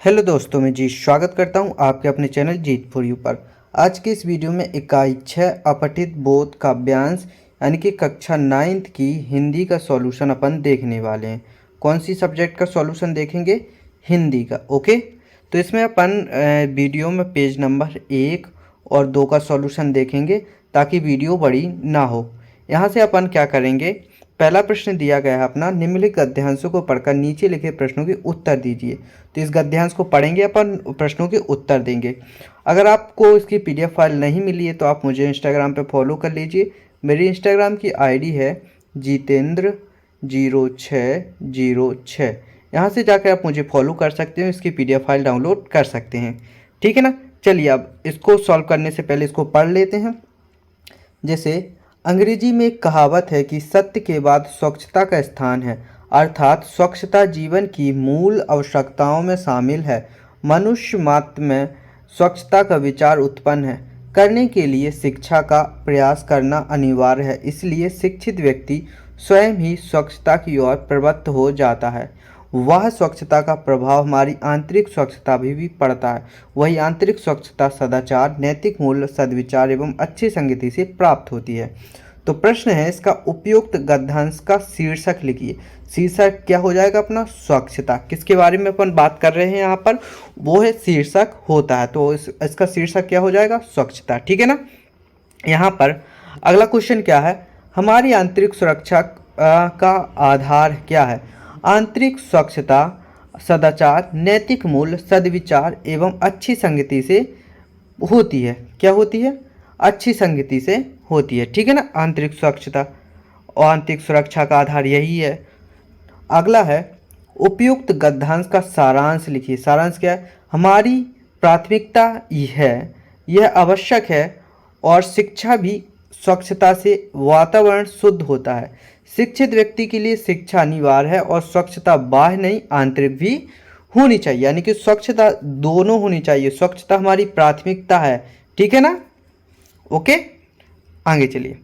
Hello दोस्तों, मैं जी स्वागत करता हूं आपके अपने चैनल जीत फॉर यू पर। आज के इस वीडियो में इकाई 6 अपठित बोध काव्यांश यानी कि कक्षा 9th की हिंदी का सॉल्यूशन अपन देखने वाले हैं। कौन सी सब्जेक्ट का सॉल्यूशन देखेंगे? हिंदी का। ओके, तो इसमें अपन वीडियो में पेज नंबर 1 और 2 का सॉल्यूशन देखेंगे ताकि वीडियो बड़ी ना हो। यहाँ से अपन क्या करेंगे, पहला प्रश्न दिया गया है अपना, निम्नलिखित गद्यांशों को पढ़कर नीचे लिखे प्रश्नों के उत्तर दीजिए। तो इस गद्यांश को पढ़ेंगे अपन, प्रश्नों के उत्तर देंगे। अगर आपको इसकी पीडीएफ फाइल नहीं मिली है तो आप मुझे इंस्टाग्राम पे फॉलो कर लीजिए। मेरी इंस्टाग्राम की आईडी है जितेंद्र0606। यहाँ से जाकर आप मुझे फॉलो कर सकते हो, इसकी पीडीएफ फाइल डाउनलोड कर सकते हैं। ठीक है ना। चलिए अब इसको सॉल्व करने से पहले इसको पढ़ लेते हैं। जैसे अंग्रेजी में एक कहावत है कि सत्य के बाद स्वच्छता का स्थान है, अर्थात स्वच्छता जीवन की मूल आवश्यकताओं में शामिल है। मनुष्य मात्र में स्वच्छता का विचार उत्पन्न है करने के लिए शिक्षा का प्रयास करना अनिवार्य है। इसलिए शिक्षित व्यक्ति स्वयं ही स्वच्छता की ओर प्रवृत्त हो जाता है। वह स्वच्छता का प्रभाव हमारी आंतरिक स्वच्छता भी पड़ता है। वही आंतरिक स्वच्छता सदाचार, नैतिक मूल्य, सद्विचार एवं अच्छी संगति से प्राप्त होती है। तो प्रश्न है, इसका उपयुक्त गद्यांश का शीर्षक लिखिए। शीर्षक क्या हो जाएगा अपना? स्वच्छता। किसके बारे में अपन बात कर रहे हैं यहाँ पर? वो है शीर्षक होता है, तो इसका शीर्षक क्या हो जाएगा? स्वच्छता। ठीक है ना। यहाँ पर अगला क्वेश्चन क्या है, हमारी आंतरिक सुरक्षा का आधार क्या है? आंतरिक स्वच्छता सदाचार, नैतिक मूल्य, सद्विचार एवं अच्छी संगति से होती है। क्या होती है? अच्छी संगति से होती है। ठीक है ना। आंतरिक स्वच्छता और आंतरिक सुरक्षा का आधार यही है। अगला है, उपयुक्त गद्यांश का सारांश लिखिए। सारांश क्या है? हमारी प्राथमिकता यह आवश्यक है और शिक्षा भी स्वच्छता से वातावरण शुद्ध होता है। शिक्षित व्यक्ति के लिए शिक्षा अनिवार्य है और स्वच्छता बाह्य नहीं आंतरिक भी होनी चाहिए, यानी कि स्वच्छता दोनों होनी चाहिए। स्वच्छता हमारी प्राथमिकता है। ठीक है ना। ओके, आगे चलिए।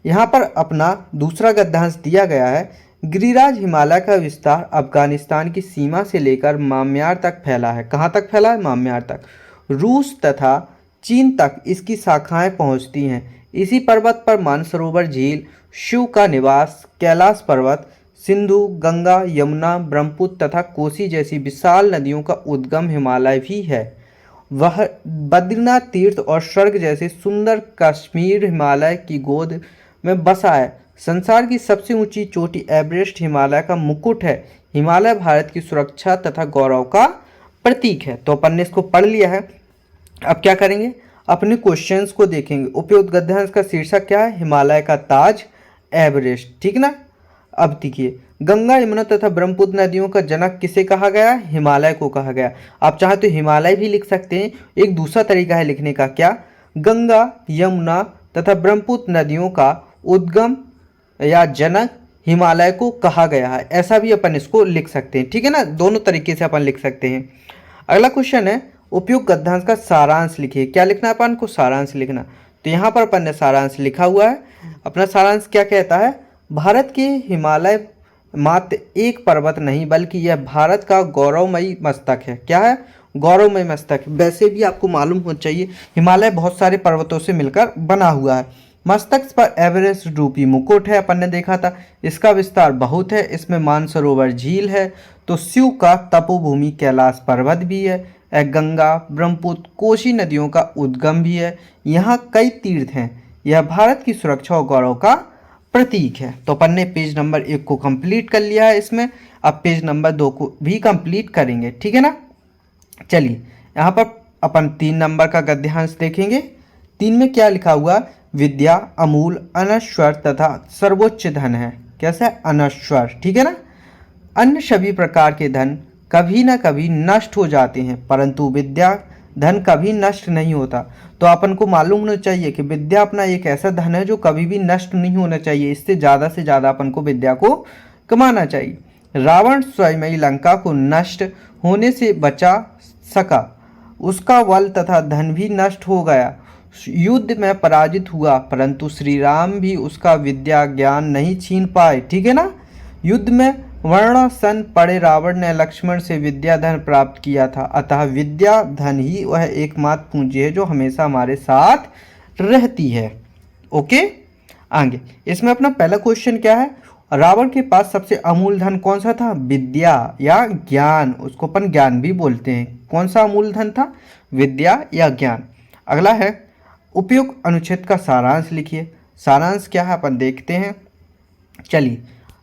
यहाँ पर अपना दूसरा गद्यांश दिया गया है, गिरिराज हिमालय का विस्तार अफगानिस्तान की सीमा से लेकर म्यांमार तक फैला है। कहाँ तक फैला है? म्यांमार तक। रूस तथा चीन तक इसकी शाखाएं पहुँचती हैं। इसी पर्वत पर मानसरोवर झील, शिव का निवास, कैलाश पर्वत, सिंधु, गंगा, यमुना, ब्रह्मपुत्र तथा कोसी जैसी विशाल नदियों का उद्गम हिमालय भी है। वह बद्रीनाथ तीर्थ और स्वर्ग जैसे सुंदर कश्मीर हिमालय की गोद में बसा है। संसार की सबसे ऊंची चोटी एवरेस्ट हिमालय का मुकुट है। हिमालय भारत की सुरक्षा तथा गौरव का प्रतीक है। तो अपन ने इसको पढ़ लिया है। अब क्या करेंगे, अपने क्वेश्चंस को देखेंगे। उपयुक्त गद्यांश का शीर्षक क्या है? हिमालय का ताज एवरेस्ट। ठीक ना। अब देखिए, गंगा, यमुना तथा ब्रह्मपुत्र नदियों का जनक किसे कहा गया? हिमालय को कहा गया। आप चाहे तो हिमालय भी लिख सकते हैं। एक दूसरा तरीका है लिखने का, क्या? गंगा, यमुना तथा ब्रह्मपुत्र नदियों का उद्गम या जनक हिमालय को कहा गया है, ऐसा भी अपन इसको लिख सकते हैं। ठीक है ना। दोनों तरीके से अपन लिख सकते हैं। अगला क्वेश्चन है, उपयुक्त गद्यांश का सारांश लिखिए। क्या लिखना है अपन को? सारांश लिखना। तो यहाँ पर अपन ने सारांश लिखा हुआ है। अपना सारांश क्या कहता है? भारत के हिमालय मात्र एक पर्वत नहीं बल्कि यह भारत का गौरवमयी मस्तक है। क्या है? गौरवमयी मस्तक। वैसे भी आपको मालूम होना चाहिए हिमालय बहुत सारे पर्वतों से मिलकर बना हुआ है। मस्तक पर एवरेस्ट रूपी मुकुट है, अपन ने देखा था। इसका विस्तार बहुत है, इसमें मानसरोवर झील है। तो शिव का तपोभूमि कैलाश पर्वत भी है। गंगा, ब्रह्मपुत्र, कोसी नदियों का उद्गम भी है। यहाँ कई तीर्थ हैं। यह भारत की सुरक्षा और गौरव का प्रतीक है। तो अपन ने पेज नंबर 1 को कंप्लीट कर लिया है इसमें। अब पेज नंबर 2 को भी कंप्लीट करेंगे। ठीक है ना। चलिए, यहाँ पर अपन 3 नंबर का गद्यांश देखेंगे। 3 में क्या लिखा हुआ? विद्या अमूल, अनश्वर तथा सर्वोच्च धन है। कैसा है? अनश्वर। ठीक है ना। अन्य सभी प्रकार के धन कभी न कभी नष्ट हो जाते हैं, परंतु विद्या धन कभी नष्ट नहीं होता। तो अपन को मालूम होना चाहिए कि विद्या अपना एक ऐसा धन है जो कभी भी नष्ट नहीं होना चाहिए। इससे ज़्यादा से ज़्यादा अपन को विद्या को कमाना चाहिए। रावण स्वयं लंका को नष्ट होने से बचा सका, उसका बल तथा धन भी नष्ट हो गया। युद्ध में पराजित हुआ, परंतु श्री राम भी उसका विद्या ज्ञान नहीं छीन पाए। ठीक है ना। युद्ध में वर्णासन पढ़े रावण ने लक्ष्मण से विद्या धन प्राप्त किया था, अतः विद्या धन ही वह एकमात्र पूंजी है जो हमेशा हमारे साथ रहती है। ओके, आगे इसमें अपना पहला क्वेश्चन क्या है, रावण के पास सबसे अमूल्य धन कौन सा था, विद्या या ज्ञान, उसको अपन ज्ञान भी बोलते हैं। कौन सा अमूल्य धन था, विद्या या ज्ञान। अगला है उपयुक्त अनुच्छेद का सारांश लिखिए। सारांश क्या है अपन देखते हैं। चलिए,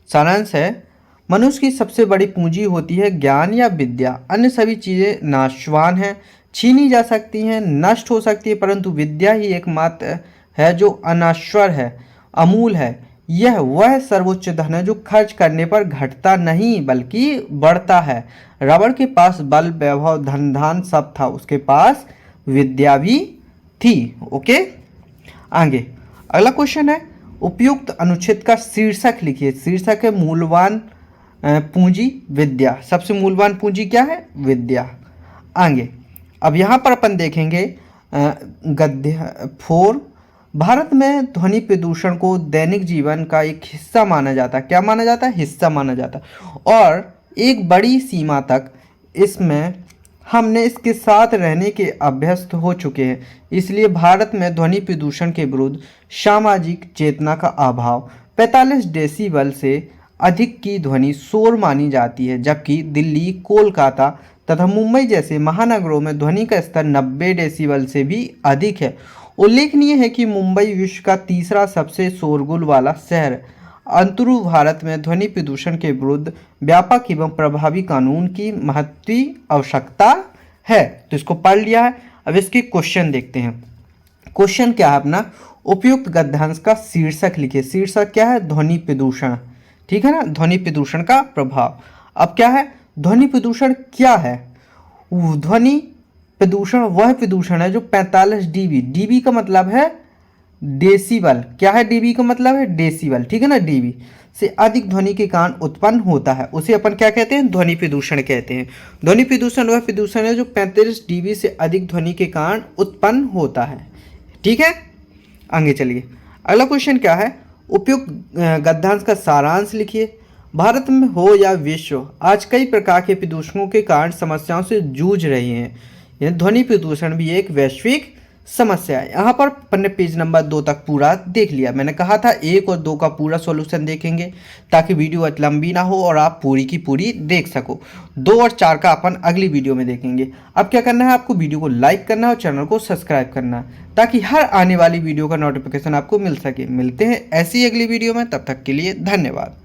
सारांश है मनुष्य की सबसे बड़ी पूंजी होती है ज्ञान या विद्या। अन्य सभी चीज़ें नाशवान हैं, छीनी जा सकती हैं, नष्ट हो सकती है, परंतु विद्या ही एकमात्र है जो अनश्वर है, अमूल है। यह वह सर्वोच्च धन है जो खर्च करने पर घटता नहीं बल्कि बढ़ता है। रावण के पास बल, वैभव, धन धान सब था, उसके पास विद्या भी थी। ओके, आगे अगला क्वेश्चन है उपयुक्त अनुच्छेद का शीर्षक लिखिए। शीर्षक है मूल्यवान पूंजी विद्या। सबसे मूल्यवान पूंजी क्या है, विद्या। आगे अब यहाँ पर अपन देखेंगे गद्य 4। भारत में ध्वनि प्रदूषण को दैनिक जीवन का एक हिस्सा माना जाता है। क्या माना जाता है, हिस्सा माना जाता है, और एक बड़ी सीमा तक इसमें हमने इसके साथ रहने के अभ्यस्त हो चुके हैं। इसलिए भारत में ध्वनि प्रदूषण के विरुद्ध सामाजिक चेतना का अभाव। 45 डेसिबल से अधिक की ध्वनि शोर मानी जाती है, जबकि दिल्ली, कोलकाता तथा मुंबई जैसे महानगरों में ध्वनि का स्तर 90 डेसिबल से भी अधिक है। उल्लेखनीय है कि मुंबई विश्व का तीसरा सबसे शोरगुल वाला शहर है। अंतरु भारत में ध्वनि प्रदूषण के विरुद्ध व्यापक एवं प्रभावी कानून की महत्वपूर्ण आवश्यकता है। तो इसको पढ़ लिया है। अब इसके क्वेश्चन देखते हैं। क्वेश्चन क्या है अपना, उपयुक्त गद्यांश का शीर्षक लिखिए। शीर्षक क्या है, ध्वनि प्रदूषण, ठीक है ना, ध्वनि प्रदूषण का प्रभाव। अब क्या है, ध्वनि प्रदूषण क्या है, ध्वनि प्रदूषण वह प्रदूषण है जो 45 डीबी, डीबी का मतलब है डेसिबल, क्या है, डीबी का मतलब है डेसिबल, ठीक है ना, डीबी से अधिक ध्वनि के कारण उत्पन्न होता है, उसे अपन क्या कहते हैं, ध्वनि प्रदूषण कहते हैं। ध्वनि प्रदूषण वह प्रदूषण है जो 45 डीबी से अधिक ध्वनि के कारण उत्पन्न होता है, ठीक है। आगे चलिए, अगला क्वेश्चन क्या है, उपयुक्त गद्यांश का सारांश लिखिए। भारत में हो या विश्व, आज कई प्रकार के प्रदूषणों के कारण समस्याओं से जूझ रही हैं। यह ध्वनि प्रदूषण भी एक वैश्विक समस्या है। यहाँ पर अपन ने पेज नंबर 2 तक पूरा देख लिया। मैंने कहा था 1 और 2 का पूरा सॉल्यूशन देखेंगे ताकि वीडियो लंबी ना हो और आप पूरी की पूरी देख सको। 2 और 4 का अपन अगली वीडियो में देखेंगे। अब क्या करना है, आपको वीडियो को लाइक करना है और चैनल को सब्सक्राइब करना है ताकि हर आने वाली वीडियो का नोटिफिकेशन आपको मिल सके। मिलते हैं ऐसी अगली वीडियो में, तब तक के लिए धन्यवाद।